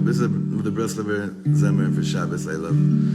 This is the Berdichever Zemer for Shabbos. I love.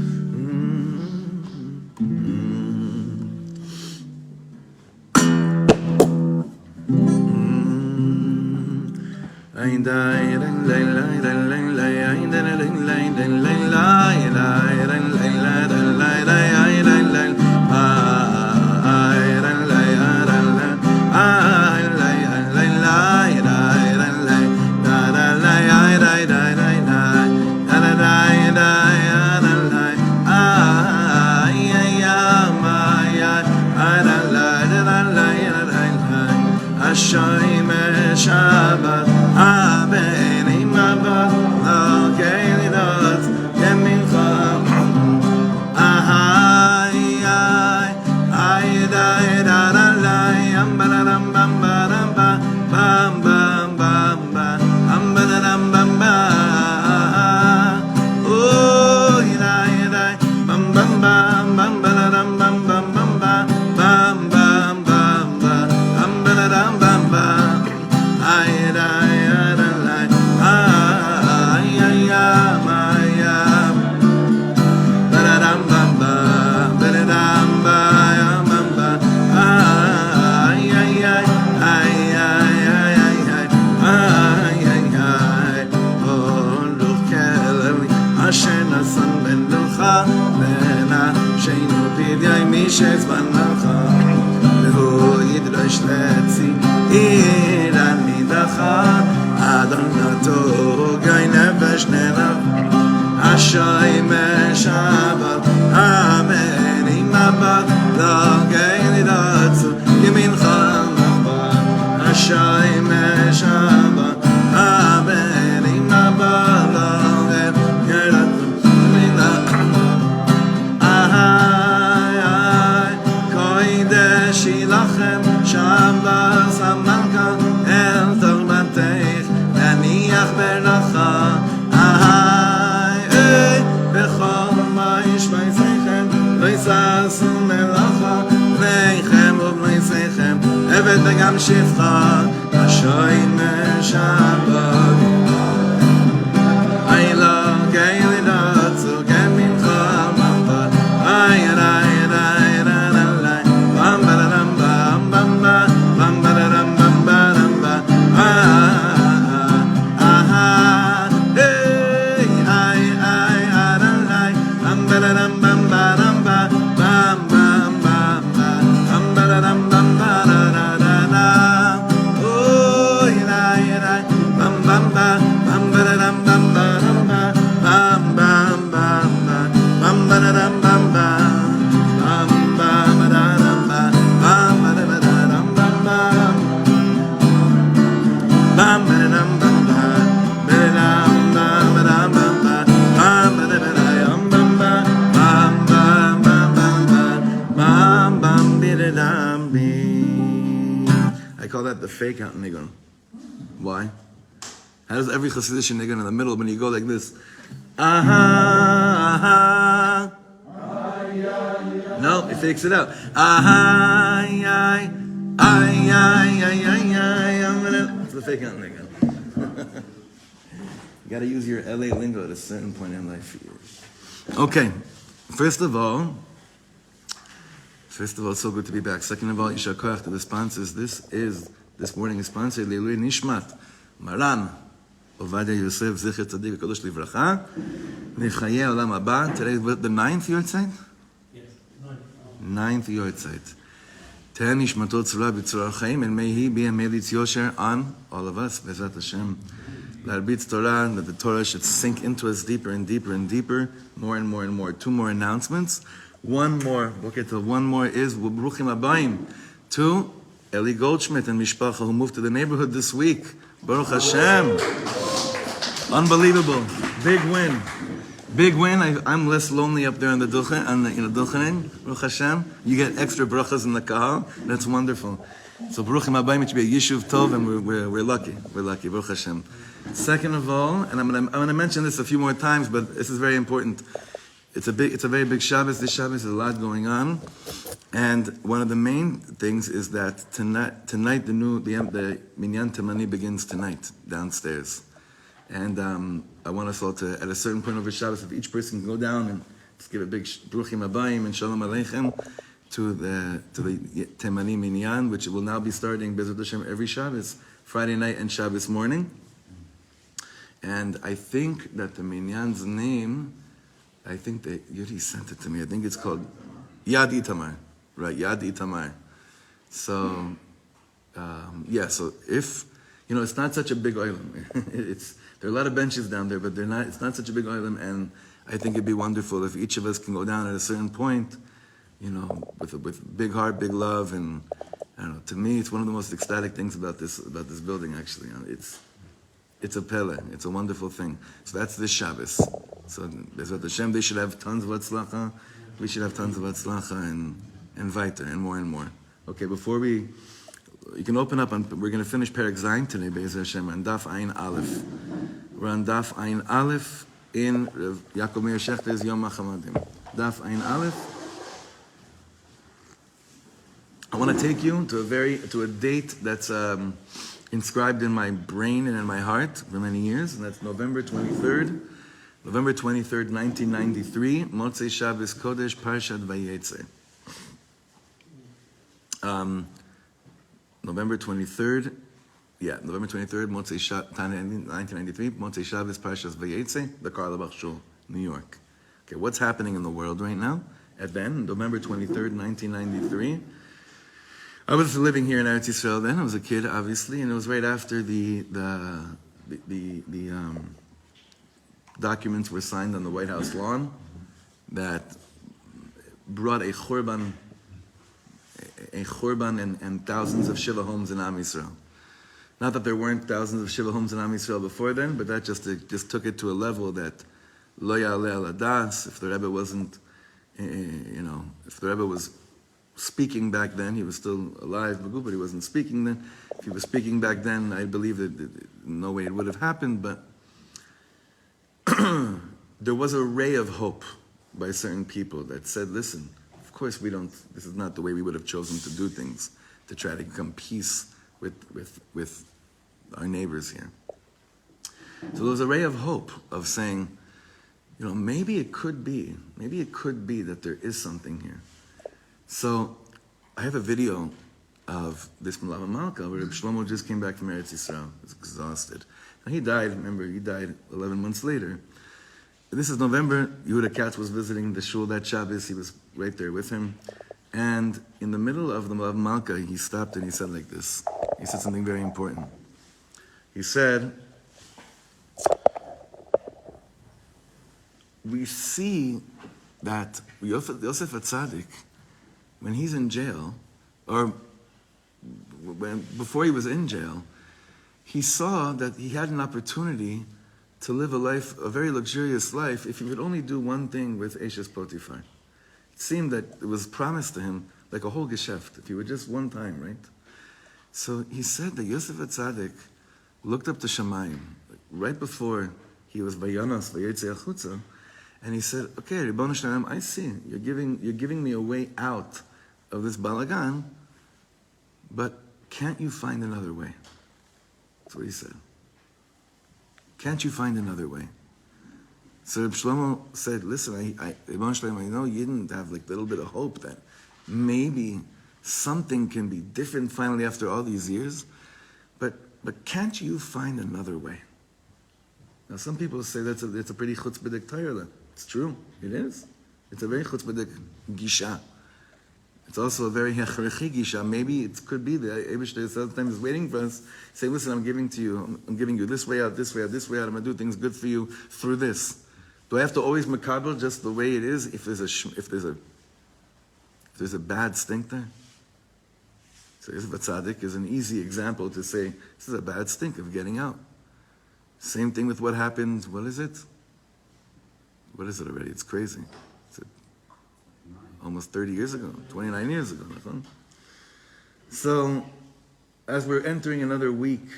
Nisayon Amshifcha Hashoim Shabbat Ayla Gaylidot So Gamincha Mamba Ayra I call that the fake out nigun. Why? How does every Hasidic nigun in the middle when you go like this? Aha, aha. No, it fakes it out. Aha, ay, ay, ay, ay, ay, ay. It's the fake out nigun. You got to use your LA lingo at a certain point in life. Okay, first of all, it's so good to be back. Second of all, Yishar Koach to the sponsors. This morning is sponsored Leilui Nishmat Maran Ovadia Yosef Zicher Tzadik Kodesh Livracha Nechayei Olam Haba. Today is the 9th Yortzeit? Yes, 9th Yortzeit. Teh Nishmatot Tzura B'Tzura Chaim, and may he be a Melitz Yosher on all of us, Bezat Hashem. L'arbitz Torah, that the Torah should sink into us deeper and deeper and deeper, more and more and more. 2 more announcements. One more is Bruchim Abayim to Eli Goldschmidt and Mishpacha, who moved to the neighborhood this week. Baruch Hashem. Unbelievable. Big win. I'm less lonely up there on the Duchenin. Baruch Hashem. You get extra brachas in the kahal. That's wonderful. So Bruchim Abayim, it should be a Yishuv Tov, and we're lucky. We're lucky. Baruch Hashem. Second of all, and I'm going to mention this a few more times, but this is very important. It's a very big Shabbos. This Shabbos is a lot going on, and one of the main things is that tonight the Minyan Temani begins tonight downstairs, and I want us all to, at a certain point over Shabbos, if each person can go down and just give a big Bruchim Abayim and Shalom Aleichem to the Temani Minyan, which will now be starting Bezrat Hashem every Shabbos, Friday night and Shabbos morning, and I think that the Minyan's name. I think that Yuri sent it to me. I think it's called Yad Itamar. Right, Yad Itamar. So, so if, it's not such a big oilam. There are a lot of benches down there, but it's not such a big oilam, and I think it'd be wonderful if each of us can go down at a certain point, with big heart, big love, and I don't know, to me, it's one of the most ecstatic things about this building, actually. It's a pele. It's a wonderful thing. So that's this Shabbos. So Bezrat Hashem, they should have tons of atzlacha. We should have tons of atzlacha and weiter and more and more. Okay, before you can open up, we're going to finish Perek Zayin today, Bezrat Hashem, on Daf Ayin Aleph. We're on Daf Ayin Aleph in Yaakov Meir Shechter's Yom HaChamadim. Daf Ayin Aleph. I want to take you to a date that's inscribed in my brain and in my heart for many years, and that's November 23rd, 1993, Motzei Shabbos Kodesh, Parshat Vayetze. November 23rd, Motzei Shabbos, 1993, Motzei Shabbos, Parshat Vayetze, the Karlebach Shul, New York. Okay, what's happening in the world right now? At then, November 23rd, 1993, I was living here in Eretz Yisrael then. I was a kid, obviously, and it was right after the documents were signed on the White House lawn that brought a churban and thousands of Shiva homes in Am Yisrael. Not that there weren't thousands of Shiva homes in Am Yisrael before then, but that just took it to a level that lo ya'aleh al hadas. If the Rebbe wasn't, if the Rebbe was speaking back then, he was still alive, but he wasn't speaking then. If he was speaking back then, I believe that no way it would have happened, but there was a ray of hope by certain people that said, listen, of course this is not the way we would have chosen to do things, to try to become peace with our neighbors here. So there was a ray of hope of saying, maybe it could be that there is something here. So I have a video of this Malava Malka where Rav Shlomo just came back from Eretz Yisrael. He was exhausted. And he died 11 months later. This is November. Yehuda Katz was visiting the shul that Shabbos. He was right there with him. And in the middle of the Malava Malka, he stopped and he said like this. He said something very important. He said, we see that Yosef HaTzadik, when he's in jail, or before he was in jail, he saw that he had an opportunity to live a very luxurious life, if he would only do one thing with Eshes Potiphar. It seemed that it was promised to him like a whole geschäft, if he would just one time, right? So he said that Yosef HaTzadik looked up to Shamayim, right before he was Vayanas, Vayetze Achutza, and he said, okay, Ribbon Shalom, I see, you're giving me a way out of this balagan, but can't you find another way? That's what he said. Can't you find another way? So Rav Shlomo said, listen, Ribbon Shalom, I know you didn't have like a little bit of hope that maybe something can be different finally after all these years, but can't you find another way? Now some people say it's a pretty chutzpahdik Torah. It's true, it is. It's a very chutzpahdik gisha. It's also a very hechrechi gisha. Maybe it could be that Eibishter sometimes is waiting for us. Say, listen, I'm giving you this way out, this way out, this way out. I'm going to do things good for you through this. Do I have to always makabel just the way it is if there's a bad stink there? So Yosef HaTzadik is an easy example to say, this is a bad stink of getting out. Same thing with what happened, what is it? What is it already? It's crazy. It's almost 30 years ago, 29 years ago. So, as we're entering another week,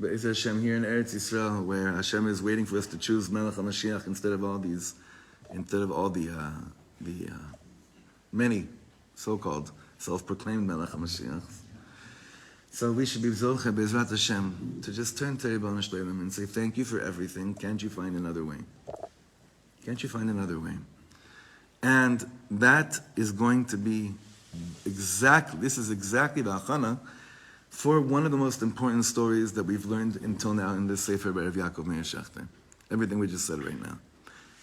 Be'ez Hashem here in Eretz Yisrael, where Hashem is waiting for us to choose Melech HaMashiach instead of all the many so-called self-proclaimed Melech HaMashiach. So we should be Zoche Be'ezrat Hashem to just turn to Ribbon Shalom and say, thank you for everything. Can't you find another way? Can't you find another way? And that is going to be this is exactly the achana for one of the most important stories that we've learned until now in this Sefer by Rav Yaakov Meir Shechter. Everything we just said right now.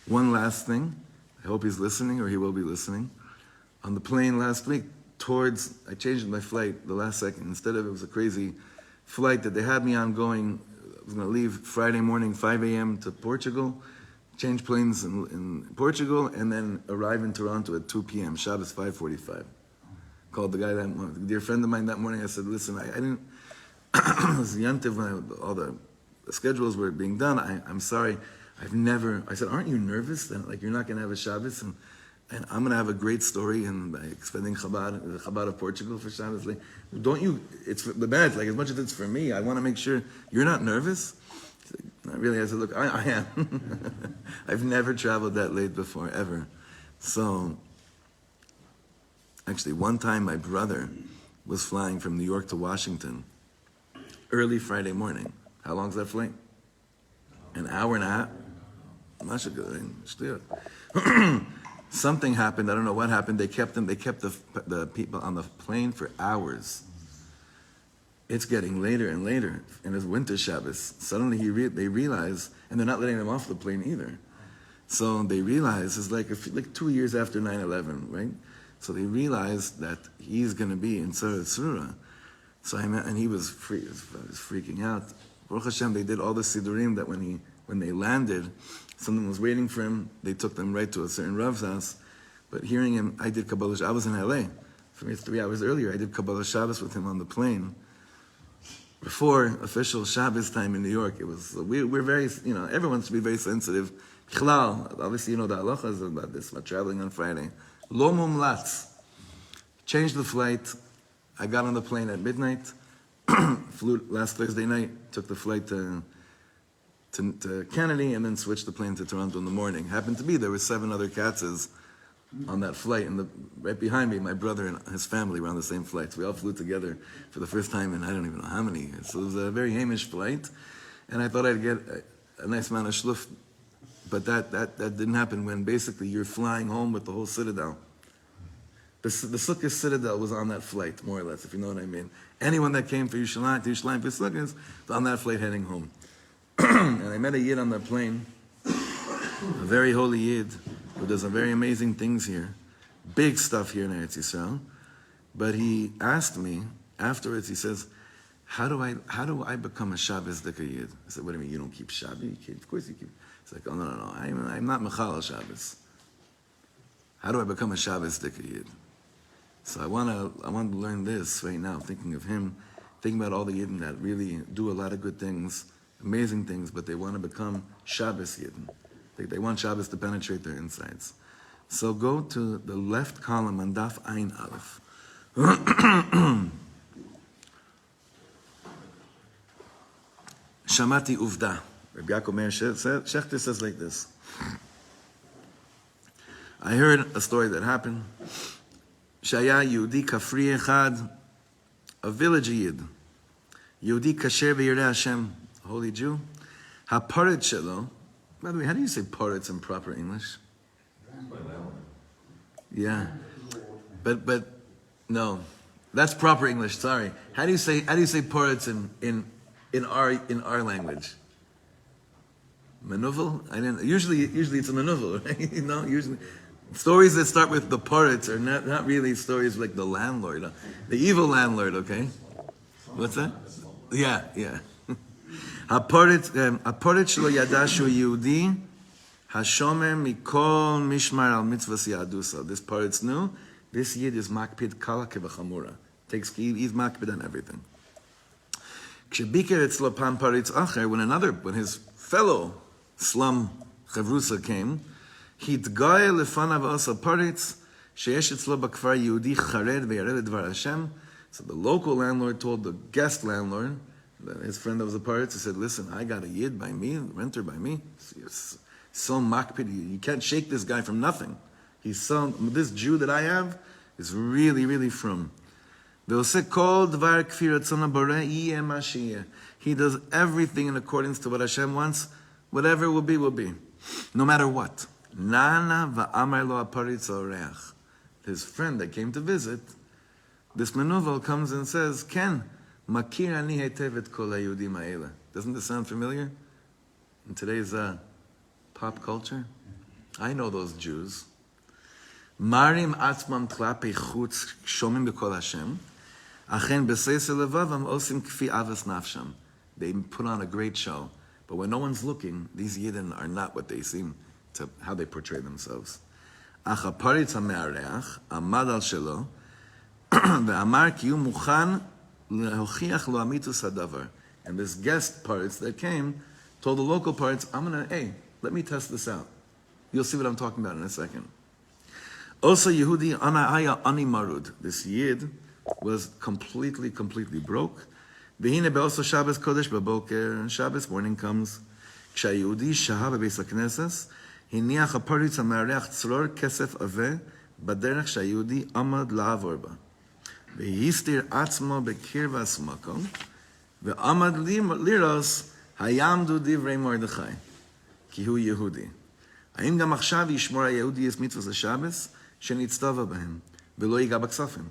One last thing, I hope he's listening or he will be listening. On the plane last week, I changed my flight the last second. Instead of, it was a crazy flight that they had me on going, I was going to leave Friday morning, 5 a.m. to Portugal, change planes in Portugal, and then arrive in Toronto at 2 p.m., Shabbos 5:45. Called the guy that morning, a dear friend of mine that morning. I said, listen, I didn't, it was Yantiv when all the schedules were being done. I'm sorry, I said, aren't you nervous that like you're not going to have a Shabbos? And I'm going to have a great story and expanding the Chabad of Portugal for Shabbos. Like, don't you, it's the bad, like as much as it's for me, I want to make sure you're not nervous. Not really. I said, look, I am. I've never traveled that late before, ever. So, actually, one time my brother was flying from New York to Washington early Friday morning. How long's that flight? An hour and a half? Something happened. I don't know what happened. They kept the people on the plane for hours. It's getting later and later, and it's winter Shabbos. Suddenly they realize, and they're not letting them off the plane either. So they realize it's like 2 years after 9/11, right? So they realize that he's going to be in Tzara Tzura. So and he was freaking out. Baruch Hashem, they did all the sidurim that when they landed, someone was waiting for him. They took them right to a certain Rav's house. But hearing him, I did Kabbalah Shabbos. I was in LA. For me, it's 3 hours earlier. I did Kabbalah Shabbos with him on the plane. Before official Shabbos time in New York, it was we're very, everyone should be very sensitive. Chlal, obviously the halachas about this, about traveling on Friday. Lo mumlatz. Changed the flight. I got on the plane at midnight. Flew last Thursday night. Took the flight to Kennedy and then switched the plane to Toronto in the morning. Happened to be there were 7 other Katzes on that flight, and right behind me, my brother and his family were on the same flight. So we all flew together for the first time in I don't even know how many years. So it was a very Hamish flight, and I thought I'd get a nice amount of shluff, but that didn't happen when basically you're flying home with the whole citadel. The Sukkot citadel was on that flight, more or less, if you know what I mean. Anyone that came for Yerushalayim, for Sukkot, was on that flight heading home. And I met a Yid on the plane, a very holy Yid, who does some very amazing things here. Big stuff here in Eretz Yisrael. But he asked me, afterwards, he says, how do I become a Shabbos Dika Yid? I said, what do you mean, you don't keep Shabbos? Of course you keep. He's like, oh, no, I'm not Mechal Shabbos. How do I become a Shabbos Dika Yid? So I want to learn this right now, thinking of him, thinking about all the Yidden that really do a lot of good things, amazing things, but they want to become Shabbos Yidden. They want Shabbos to penetrate their insides. So go to the left column on Daf Ein Aleph. Shamati Uvda. Rabbi Yaakov Meir Shechter says like this. I heard a story that happened. Shaya Yehudi Kafri Echad, a village Yid. Yehudi Kasher V'Yireh Hashem, a holy Jew. HaParet Shelo. By the way, how do you say paretz in proper English? Yeah, but no, that's proper English. Sorry. How do you say paretz in our language? Manuvel? I didn't. Usually it's a manuvel, right? You know, usually stories that start with the paretz are not really stories like the landlord, the evil landlord. Okay, what's that? Yeah. הפורץ שלו ידע שהוא יהודי, השומר מכל משמר על מצוות יהדוסה. This porets knew, this Yid is makpid kala kevachamura. He's makpid on everything. כשביקר אצלו פעם פורץ אחר, when his fellow slum חברוסה came, התגאה לפניו עושה פורץ, שיש אצלו בכפר יהודי חרד וירא לדבר השם. So the local landlord told the guest landlord, his friend that was a part, he said, listen, I got a Yid by me, renter by me. It's so makpid, you can't shake this guy from nothing. This Jew that I have is really, really from. He does everything in accordance to what Hashem wants. Whatever will be, will be. No matter what. His friend that came to visit, this Menuvel comes and says, Ken, Makir ani hetevet kol hayudim ha'ela. Doesn't this sound familiar? In today's pop culture? I know those Jews. Marim atzmam klapi chutz shomim b'kol Hashem. Achen b'seisel levavam osim kfi avas nafsham. They put on a great show. But when no one's looking, these Yidden are not what they seem to, how they portray themselves. Ach haparitz ha'me'areach amad al shelo ve'amar ki hu muchan and this guest parts that came told the local parts, hey, let me test this out. You'll see what I'm talking about in a second. Also, Yehudi Anaya Ani Marud. This Yid was completely broke. V'hine be'oso Shabbos Kodesh b'boker. Shabbos morning comes. K'shayehudi shaha b'beis hakneses, hiniach haparitz ha'me'areach tzror kesef aveh b'derech shayehudi amad la'avor ba. והסתיר עצמו בקרבס מקום, ועמד לירוס, היעמדו דברי מרדכי, כי הוא יהודי. האם גם עכשיו ישמור היהודי את מצוות השבס, שנצטווה בהם, ולא ייגע בכספים?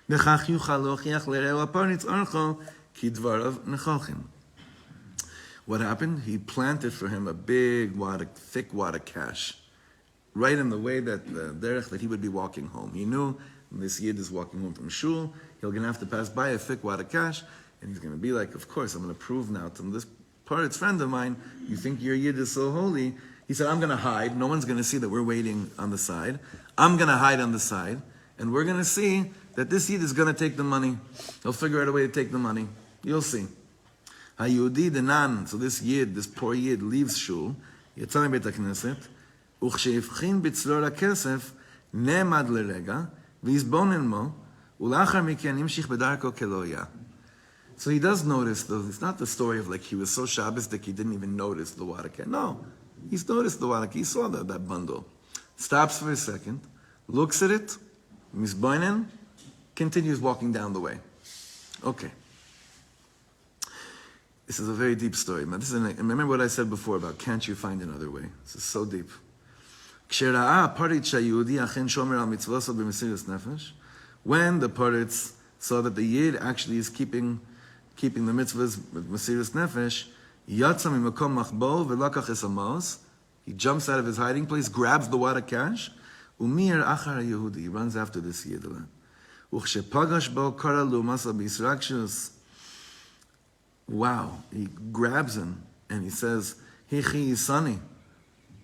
וכך יוכל להוכיח לרעהו הפרנץ אורחו, כי דבריו נכוחים. What happened? He planted for him a thick wad of cash, right in the way that the derech that he would be walking home. He knew this Yid is walking home from shul, he's going to have to pass by a thick wad of cash, and he's going to be like, of course, I'm going to prove now to this Paretz friend of mine, you think your Yid is so holy. He said, I'm going to hide. No one's going to see that we're waiting on the side. I'm going to hide on the side, and we're going to see that this Yid is going to take the money. He'll figure out a way to take the money. You'll see. HaYehudi denan, so this Yid, this poor Yid, leaves shul, יצא מבית הכנסת, וכשהבחין בצלור הכסף, נעמד לרגע, ויסבונן מו, ולאחר מכן המשיך בדרכו כלא היה. So he does notice, though, it's not the story of like he was so Shabbosdik he didn't even notice the water can. No, he's noticed the water. He saw that bundle. Stops for a second, looks at it, misboinen, continues walking down the way. Okay. This is a very deep story. Remember what I said before about can't you find another way? This is so deep. When the Paritz saw that the Yid actually is keeping the mitzvahs with Mesiras Nefesh, he jumps out of his hiding place, grabs the wad of cash, he runs after this Yid. Wow, he grabs him and he says, Hichi Yisani,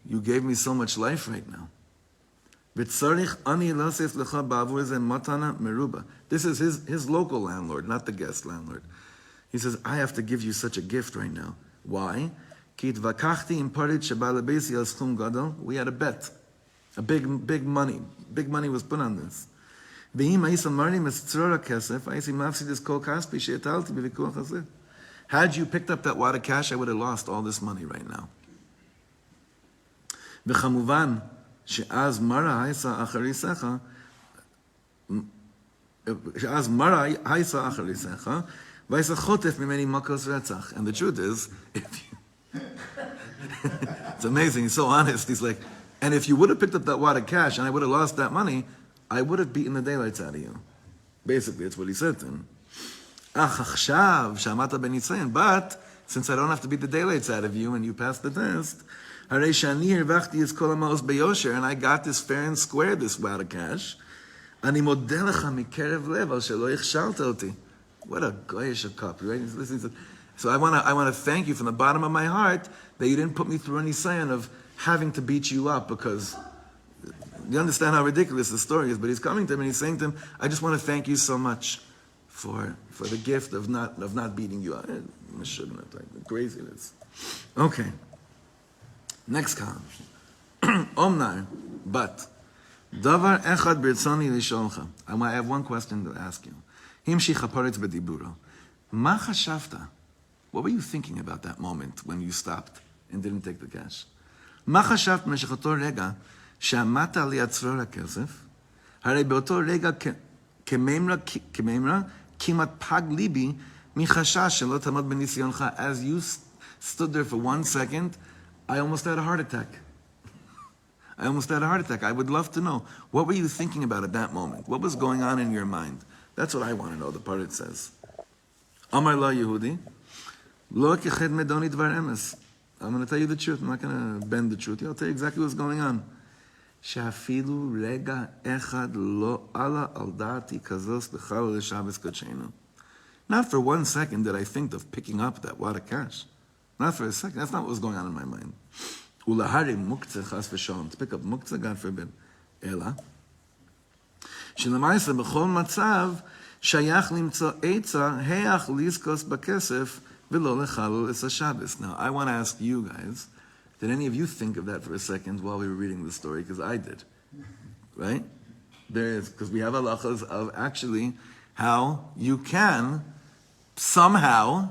you gave me so much life right now. This is his local landlord, not the guest landlord. He says, I have to give you such a gift right now. Why? We had a bet. A big money. Big money was put on this. Had you picked up that wad of cash, I would have lost all this money right now. וכמובן שאז מרה הייסה אחריסך, והייסה חוטף ממני מכות רצח. And the truth is, it's amazing, he's so honest. He's like, and if you would have picked up that wad of cash and I would have lost that money, I would have beaten the daylights out of you. Basically, that's what he said to him. But since I don't have to beat the daylights out of you and you passed the test, and I got this fair and square, this wad of cash. What a goyish cup, right? So I want to thank you from the bottom of my heart that you didn't put me through any Nisayon of having to beat you up, because you understand how ridiculous the story is. But he's coming to him and he's saying to him, I just want to thank you so much for the gift of not beating you up. Like craziness. Okay. Next column. Omnar, but davar echad birtzani lisholcha. I have one question to ask you. Himshich haparetz bediburo. Ma chashavta? What were you thinking about that moment when you stopped and didn't take the cash? Ma chashavt b'meshech oto rega she'amata liatzror hakesef? Harei beoto rega kememra kimat pag libi michashash shelo tamod b'nisayoncha. As you stood there for 1 second, I almost had a heart attack. I would love to know. What were you thinking about at that moment? What was going on in your mind? That's what I want to know, the part it says. Amar la Yehudi, lo keched medoni dvar emes. I'm going to tell you the truth. I'm not going to bend the truth. I'll tell you exactly what's going on. She'afilu rega echad lo ala al dati kazos b'chal l'Shabbos kodshenu. Not for 1 second did I think of picking up that wad of cash. Not for a second. That's not what was going on in my mind. Ulahari muktzeh chas v'shalom. To pick up muktzeh, God forbid. Ela. Shelamaisa b'chol matzav shayach limtzo eitza heach lizkos b'kesef v'lo lechalul es haShabbos. Now, I want to ask you guys, did any of you think of that for a second while we were reading the story? Because I did. Right? There is, because we have halachas of actually how you can somehow,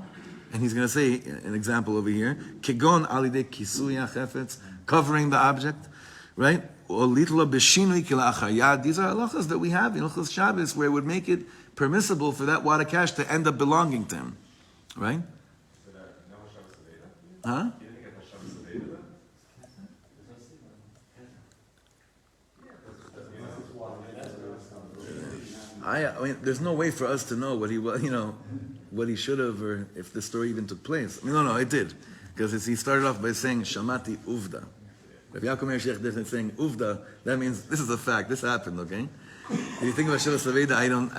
and he's going to say an example over here, kegon alide kisuya chefetz, covering the object, right? Or litla b'shinui kilachar yad. These are halachas that we have in Hilchos Shabbos where it would make it permissible for that wad of cash to end up belonging to him, right? Huh? I mean, there's no way for us to know what he was, what he should have, or if the story even took place. I mean, no, it did. Because he started off by saying, Shamati Uvda. If Yaakov Meir Sheikh is saying Uvda, that means this is a fact, this happened, okay? If you think about Shabbos Aveda, I don't,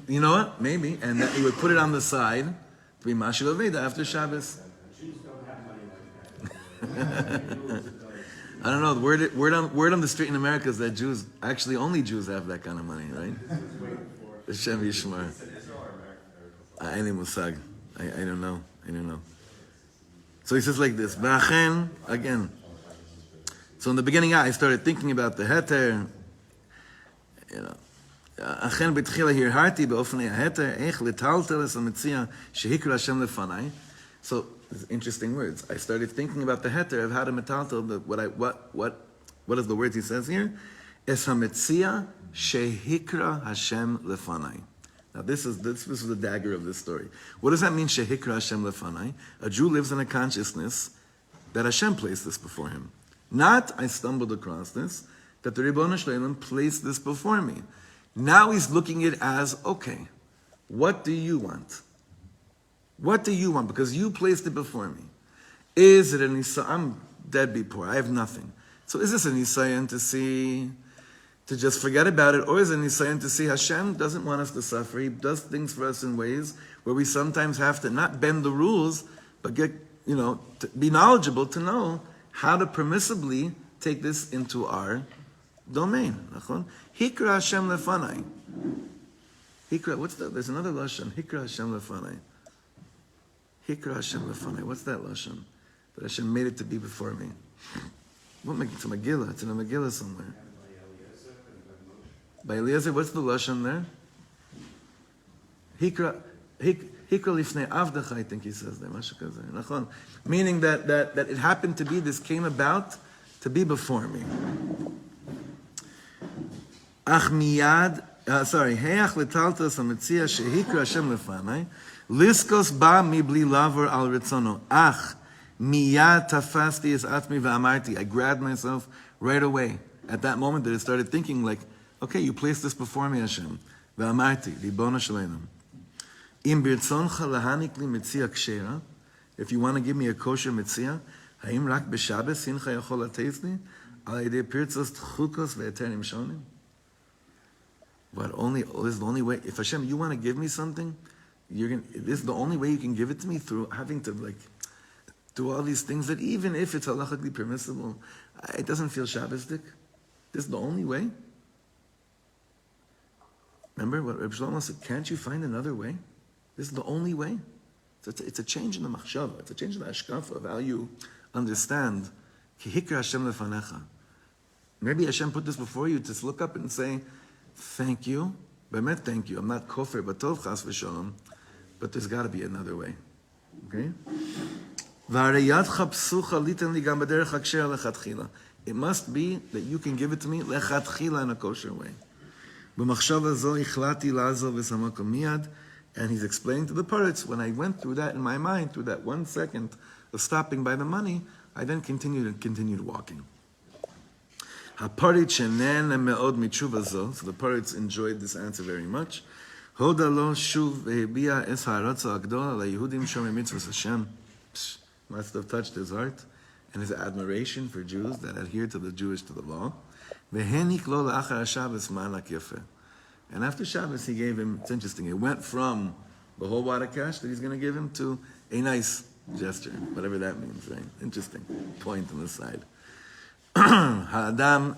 you know what? Maybe. And that he would put it on the side to be Mashal Aveda after Shabbos. I don't know, the word on the street in America is that Jews, actually only Jews have that kind of money, right? Hashem Yishmar. I don't know. So he says like this, V'achen, again. So in the beginning, I started thinking about the heter, Achen betchila hirharti be'ofnei heter, eich letaltel es ha'metzia shehikra Hashem lefanai. So, interesting words. I started thinking about the heter of how to metaltel, what is the words he says here? Es hametzia shehikra Hashem lefanai. Now this is the dagger of this story. What does that mean, shehikra Hashem lefanai? A Jew lives in a consciousness that Hashem placed this before him. Not, I stumbled across this, that the Ribono Shel Olam placed this before me. Now he's looking at it as, okay, what do you want? What do you want? Because you placed it before me. Is it a Nisayon? I'm deadbeat poor. I have nothing. So is this a Nisayon to just forget about it? Or is it a Nisayon to see Hashem doesn't want us to suffer? He does things for us in ways where we sometimes have to not bend the rules, but get, to be knowledgeable to know how to permissibly take this into our domain. Hikra Hashem lefanai. Hikra, there's another lashon. Hikra Hashem lefanai. Hikra Hashem lefanai. What's that lashon? That Hashem made it to be before me. It's a Megillah. It's in a Megillah somewhere. By Eliezer, what's the lashon there? Hikra lifnei avdecha, I think he says there. Meaning that it happened to be, this came about to be before me. Ach miyad, heach letaltas hametzia shehikra Hashem lefanai, liskos ba mibli lavor al ritzono. Ach miyad tafasti es atmi va'amarti. I grabbed myself right away. At that moment that I started thinking like, okay, you placed this before me, Hashem. Va'amarti, Ribono Shel Olam. Im birtzoncha lahanik li metzia kshera. If you want to give me a kosher metzia, haim rak b'Shabbos hincha yachol lateis li al yedei pirtzos tchukos ve'eterim shonim. But this is the only way. If Hashem, you want to give me something, this is the only way you can give it to me, through having to do all these things that even if it's halachically permissible, it doesn't feel Shabbosdik. This is the only way. Remember what Rav Shlomo said? Can't you find another way? This is the only way. It's a change in the machshava. It's a change in the ashkafa of how you understand. Ki hikra Hashem lefanecha. Maybe Hashem put this before you to look up and say, thank you. Bemet, thank you. I'm not kofir batov chas v'shalom, but there's got to be another way. Okay? It must be that you can give it to me lechatchila in a kosher way. And he's explaining to the parrots, when I went through that in my mind, through that 1 second of stopping by the money, I then continued walking. So the parrots enjoyed this answer very much. Must have touched his heart and his admiration for Jews that adhere to the law. And after Shabbos, he gave him, it's interesting, it went from the whole wad of cash that he's going to give him to a nice gesture, whatever that means, right? Interesting point on the side. So now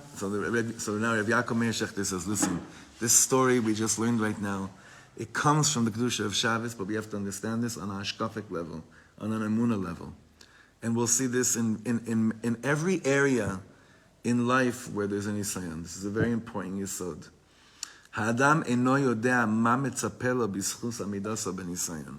Rav Yaakov Meir Shechter says, listen, this story we just learned right now, it comes from the Kedusha of Shabbos, but we have to understand this on a hashkafic level, on an emunah level. And we'll see this in every area in life where there's an Nisayon. This is a very important yesod. Ha'adam eno yodea ma metzapeh lo b'zchus amidaso b'nisayon.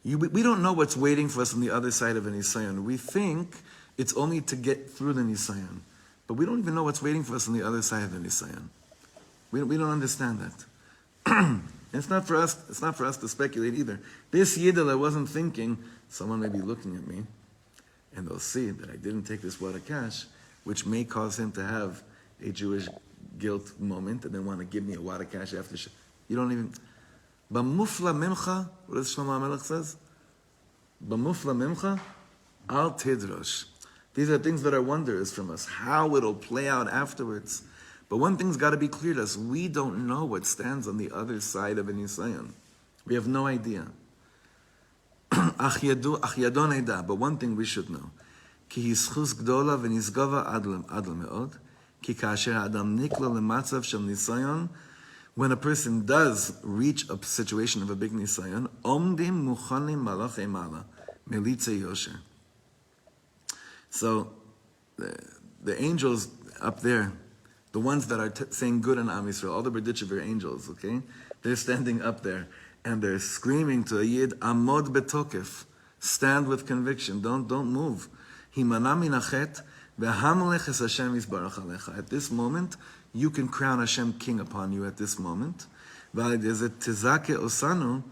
We don't know what's waiting for us on the other side of a Nisayon. We think it's only to get through the Nisayon. But we don't even know what's waiting for us on the other side of the Nisayon. We don't understand that. It's not for us to speculate either. This Yidel, I wasn't thinking, someone may be looking at me, and they'll see that I didn't take this wad of cash, which may cause him to have a Jewish guilt moment and then want to give me a wad of cash after. You don't even... B'mufla mimcha, what does Shlomo HaMelech says? B'mufla mimcha, al tidrosh. These are things that are wonders from us, how it'll play out afterwards. But one thing's got to be clear to us. We don't know what stands on the other side of a Nisayon. We have no idea. Ach yadon eda. But one thing we should know. Ki hischus gdola v'nisgava adl me'od. Ki kasher adam nikla lematzav shel Nisayon. When a person does reach a situation of a big Nisayon, omdim muchanim malachei mala melitze yosher. So the angels up there, the ones that are saying good in Am Yisrael, all the Berdichever Angels, okay? They're standing up there and they're screaming to a Yid, Amod betokef, stand with conviction, don't move. Himana minachet V'hamelech es Hashem yisbarach alecha. At this moment, you can crown Hashem king upon you at this moment. V'al yedei zeh tizake osanu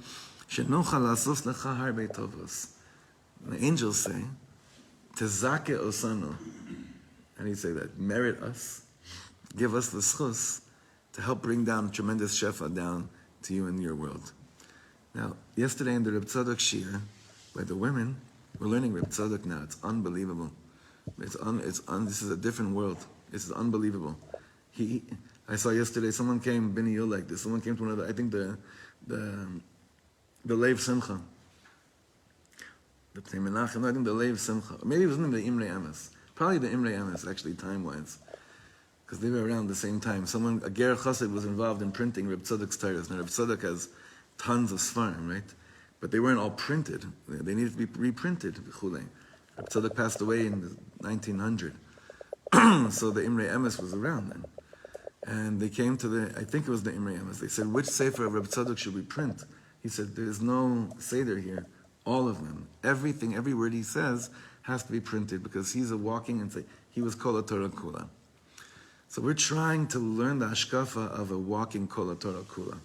shenochal lasos lecha harbe tovos. The angels say, tizake osanu. And he say that, merit us, give us the schus to help bring down tremendous shefa down to you in your world. Now, yesterday in the Reb Tzadok Shir, by the women, we're learning Reb Tzadok now. It's unbelievable. This is a different world. This is unbelievable. I saw yesterday, someone came, Bini Yul like this, someone came to one of the, I think the Leiv Simcha. The Pnei Menachem, no, I think the Leiv Simcha. Maybe it was in the Imrei Emes. Probably the Imrei Emes, actually, time-wise. Because they were around the same time. A Ger Chassid was involved in printing Reb Tzadok's Torahs. Now, Reb Tzadok has tons of Sfarim, right? But they weren't all printed. They needed to be reprinted. Reb Tzadok passed away in the 1900. So the Imrei Emes was around then. And they came to I think it was the Imrei Emes. They said, which Sefer of Reb Tzadok should we print? He said, there's no Seder here. All of them. Everything, every word he says has to be printed because he's a walking and say he was Kol HaTorah Kula. So we're trying to learn the Hashkafa of a walking Kol HaTorah Kula.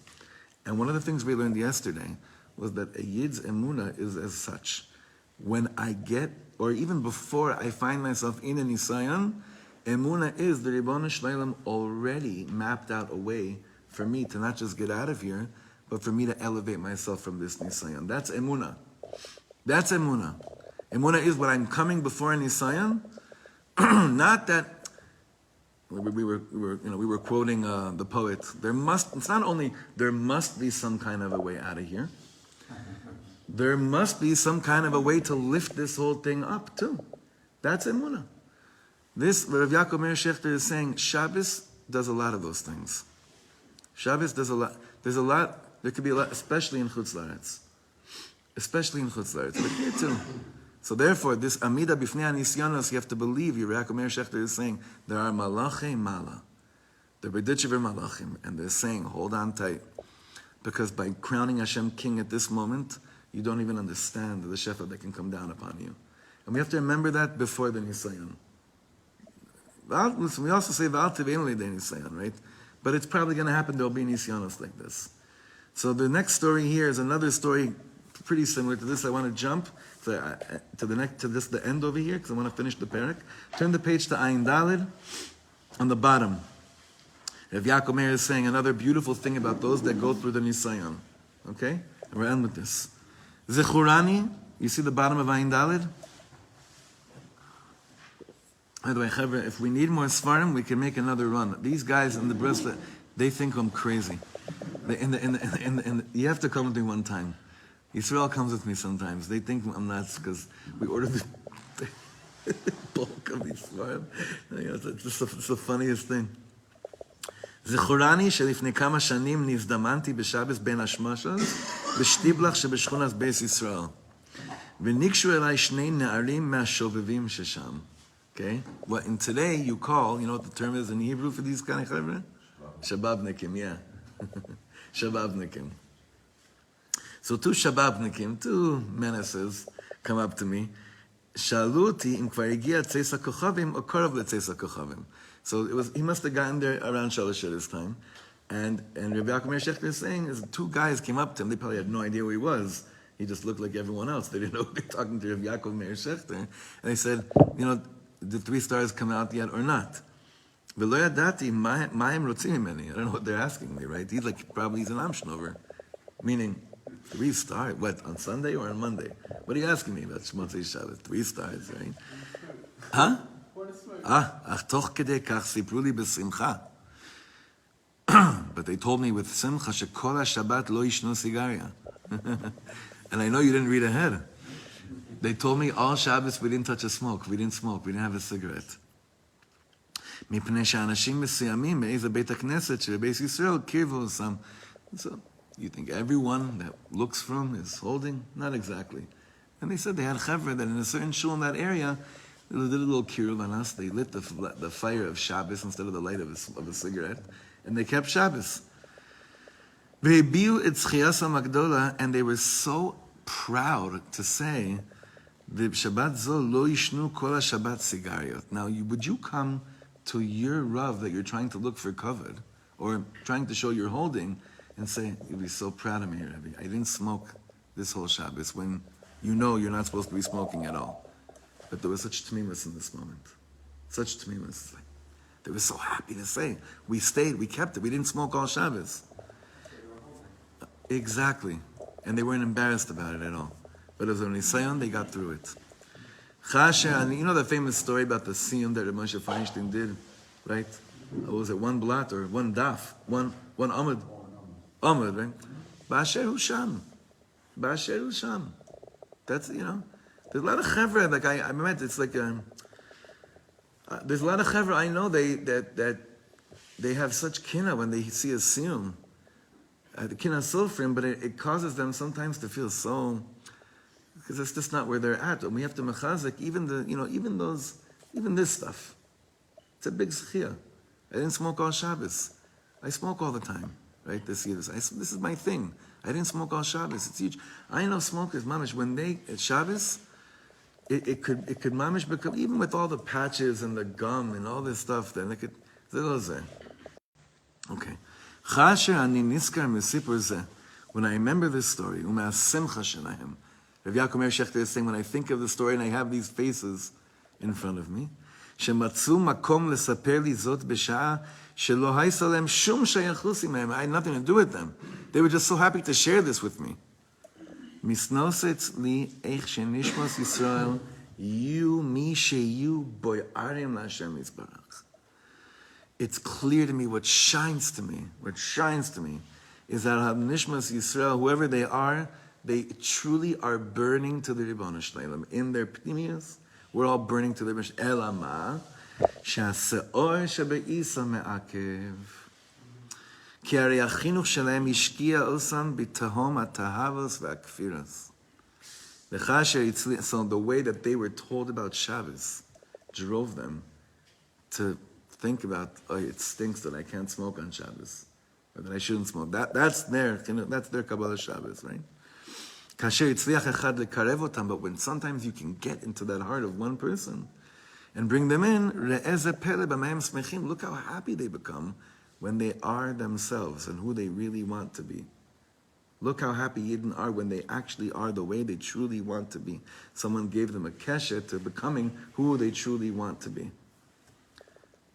And one of the things we learned yesterday was that a Yid's Emunah is as such. When I get, or even before I find myself in a Nisayon, Emunah is the Ribono Shel Olam already mapped out a way for me to not just get out of here, but for me to elevate myself from this Nisayon. That's Emunah. That's Emunah. Emunah is when I'm coming before a Nisayon, not that we were quoting the poet. It's not only there must be some kind of a way out of here. There must be some kind of a way to lift this whole thing up too. That's Emunah. This, Rav Yaakov Meir Shechter is saying, Shabbos does a lot of those things. Shabbos does a lot. There could be a lot, especially in Chutz La'aretz. Especially in Chutz La'aretz, but here too. So therefore, this Amida Bifnei HaNisyonos, you have to believe, Rav Yaakov Meir Shechter is saying, there are Malachei Mala. The Berdichever Malachim, and they're saying, hold on tight. Because by crowning Hashem king at this moment, you don't even understand the shefa that can come down upon you. And we have to remember that before the Nisayon. Listen, we also say V'al Tiveinu L'idei Nisayon, right? But it's probably going to happen. There'll be Nisyonos like this. So the next story here is another story pretty similar to this. I want to jump to the end over here because I want to finish the parak. Turn the page to Ayin Daled on the bottom. Rav Yaakov Meir is saying another beautiful thing about those that go through the Nisayon. Okay? And we're end with this. Zechurani, you see the bottom of Ayin Daled? By the way, Chevra, if we need more Svarim, we can make another run. These guys in the bracelet, they think I'm crazy. You have to come with me one time. Yisrael comes with me sometimes. They think I'm nuts because we ordered the bulk of these Svarim. It's the funniest thing. זכורני שלפני כמה שנים נזדמנתי בשבס בין השמשות בשטיבלח שבשכונת בית ישראל. וניגשו אליי שני נערים מהשובבים ששם. Okay? What in today you call, you know what the term is in Hebrew for these kind of חבר'ה? Shababnikim, yeah. Shababnikim. So two Shababnikim, two menaces come up to me. שאלו אותי אם כבר הגיע צייס הכוכבים או קרוב לצייס הכוכבים. So he must have gotten there around Shalosh at his time. And Rav Yaakov Meir Shechter is saying, is two guys came up to him. They probably had no idea who he was. He just looked like everyone else. They didn't know they were talking to Rav Yaakov Meir Shechter. And they said, did 3 stars come out yet or not? V'lo yadati ma'im rotzim mimeni. I don't know what they're asking me, right? He's an Amshnover. Meaning, 3 stars. What, on Sunday or on Monday? What are you asking me about Shmotzei Shabbos? 3 stars, right? Huh? Ach toch kedei kach sipru li b'simcha. But they told me with simcha shekol HaShabbat lo yishnu sigaria. And I know you didn't read ahead. They told me all Shabbos we didn't touch a smoke. We didn't smoke. We didn't have a cigarette. מפני שאנשים מסוימים מאיזה בית הכנסת שבבית ישראל קירבו אותם. So you think everyone that looks from is holding? Not exactly. And they said they had chevra that in a certain shul in that area, they did a little kiruv on us. They lit the fire of Shabbos instead of the light of a cigarette, and they kept Shabbos. And they were so proud to say The Shabbat zo lo yishnu kol Shabbat sigariyot. Now, would you come to your Rav that you're trying to look for covered, or trying to show you're holding, and say, you'd be so proud of me, Rabbi. I didn't smoke this whole Shabbos, when you know you're not supposed to be smoking at all. But there was such tmimus in this moment. Such tmimus. Like, they were so happy to say, we stayed, we kept it, we didn't smoke all Shabbos. Exactly. And they weren't embarrassed about it at all. But as a Nisayon, they got through it. And you know the famous story about the siyum that Rav Moshe Feinstein did, right? Was it one blat or one daf? One amud? Amud, right? Ba'asher hu sham. Ba'asher hu sham. That's, you know, there's a lot of chevra, like I meant, it's like, there's a lot of chevra I know that they have such kina when they see a siyum. The kina sofrim, but it causes them sometimes to feel so, because it's just not where they're at. And we have to mechazik even this stuff. It's a big zechia. I didn't smoke all Shabbos. I smoke all the time, right? This is my thing. I didn't smoke all Shabbos. It's huge. I know smokers, mamish, when they at Shabbos, it could mamish become, even with all the patches and the gum and all this stuff, then it could. Okay. When I remember this story, Rav Yaakov Meir Shechter is saying, when I think of the story and I have these faces in front of me, I had nothing to do with them. They were just so happy to share this with me. It's clear to me, what shines to me is that Nishmas Yisrael, whoever they are, they truly are burning to the Ribono Shel Olam. In their pnimius, we're all burning to the Ribono Shel Olam. Elama, she'aseor shebe'isa me'akev. Ki harei hachinuch shelem ishkia osam b'tahom ha'tahavos ve'akfiras. So the way that they were told about Shabbos drove them to think about, it stinks that I can't smoke on Shabbos, or that I shouldn't smoke. That's their Kabbalah Shabbos, right? But when sometimes you can get into that heart of one person and bring them in, look how happy they become when they are themselves and who they really want to be. Look how happy Yidden are when they actually are the way they truly want to be. Someone gave them a kesher to becoming who they truly want to be.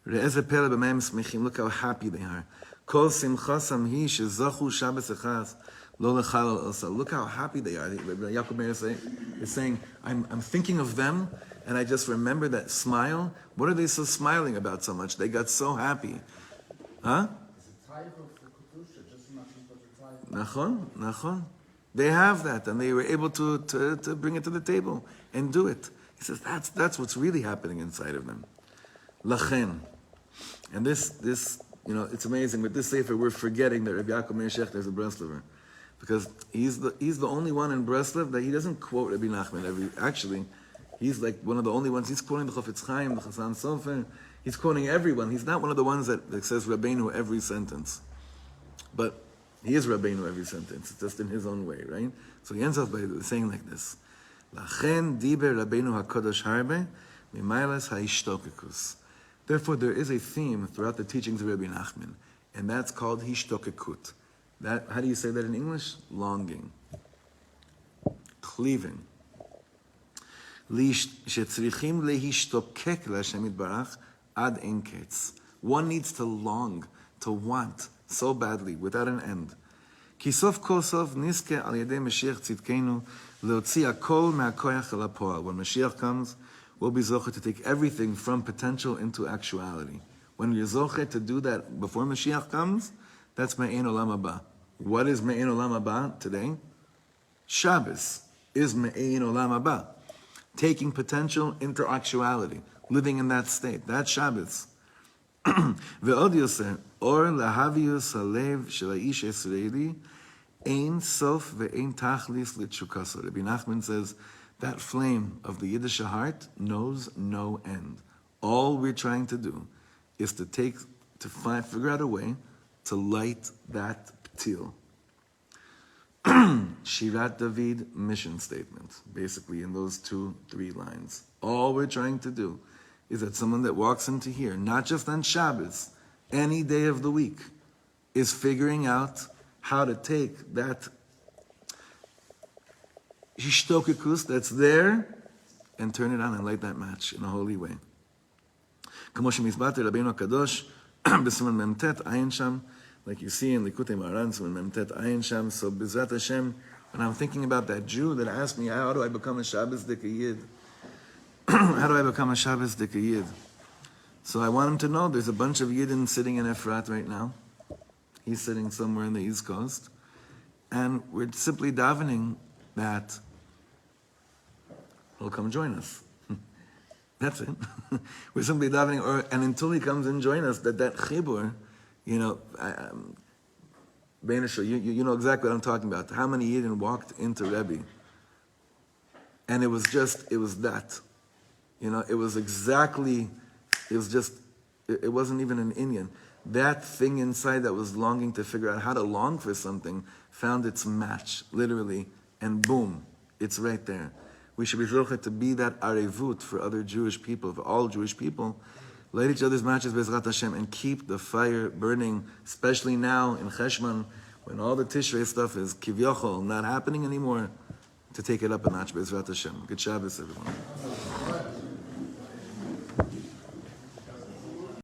Look how happy they are. Look how happy they are. Yaakov Meir is saying, I'm thinking of them, and I just remember that smile. What are they so smiling about so much? They got so happy. Huh? Nachon. They have that, and they were able to bring it to the table and do it. He says that's what's really happening inside of them. Lachen. And this, it's amazing. With this sefer, we're forgetting that Rabbi Yaakov Meir Shechter is a Breslover, because he's the only one in Breslov that he doesn't quote Rabbi Nachman actually, he's like one of the only ones. He's quoting the Chofetz Chaim, the Chassan Sofer. He's quoting everyone. He's not one of the ones that says Rabbeinu every sentence, but he is Rabbeinu every sentence. It's just in his own way, right? So he ends up by saying like this: Lachen diber Rabbeinu HaKodesh harbe mimaylas ha'ishtokekus. Therefore, there is a theme throughout the teachings of Rabbi Nachman, and that's called hishtokekut. That, how do you say that in English? Longing. Cleaving. Shetzrichim lehishtokek l'Hashem Yitbarach ad ein ketz. One needs to long, to want, so badly, without an end. Ki sof kol sof niske al yedei Mashiach tzidkenu leotzi hakol me'hakoyach el ha'poal. When Mashiach comes, we'll be zocher to take everything from potential into actuality. When you're zocher to do that before Mashiach comes, that's Me'ein Olam Haba. What is Me'ein Olam Haba today? Shabbos is Me'ein Olam Haba. Taking potential into actuality. Living in that state. That's Shabbos. Ve'od yoseh, or lahavius halev shel ha'ish Yisraeli, ein sof ve'ein tachlis l'tshukaso. Rabbi Nachman says, that flame of the Yiddish heart knows no end. All we're trying to do is figure out a way to light that ptil. Shirat David mission statement, basically in those 2-3 lines. All we're trying to do is that someone that walks into here, not just on Shabbos, any day of the week, is figuring out how to take that hishtokikus that's there and turn it on and light that match in a holy way. כמו שמסברתי רבינו הקדוש בסימן ממתת עין שם, like you see in Likutei Moharan, סימן ממתת עין שם. So B'ezrat Hashem, when I'm thinking about that Jew that asked me, how do I become a Shabbos Dika Yid? How do I become a Shabbos Dika Yid? So I want him to know there's a bunch of Yidden sitting in Efrat right now. He's sitting somewhere in the East Coast. And we're simply davening that he'll come join us. That's it. We're simply davening, and until he comes and join us, that chibur, you know, you know exactly what I'm talking about. How many Yidden walked into Rebbe, and it was that, you know, it was exactly, it wasn't even an Indian. That thing inside that was longing to figure out how to long for something found its match, literally, and boom, it's right there. We should be zocheh to be that arevut for other Jewish people, for all Jewish people. Light each other's matches, B'ezrat Hashem, and keep the fire burning, especially now in Cheshman, when all the Tishrei stuff is kivyochol, not happening anymore, to take it up a notch, B'ezrat Hashem. Good Shabbos, everyone.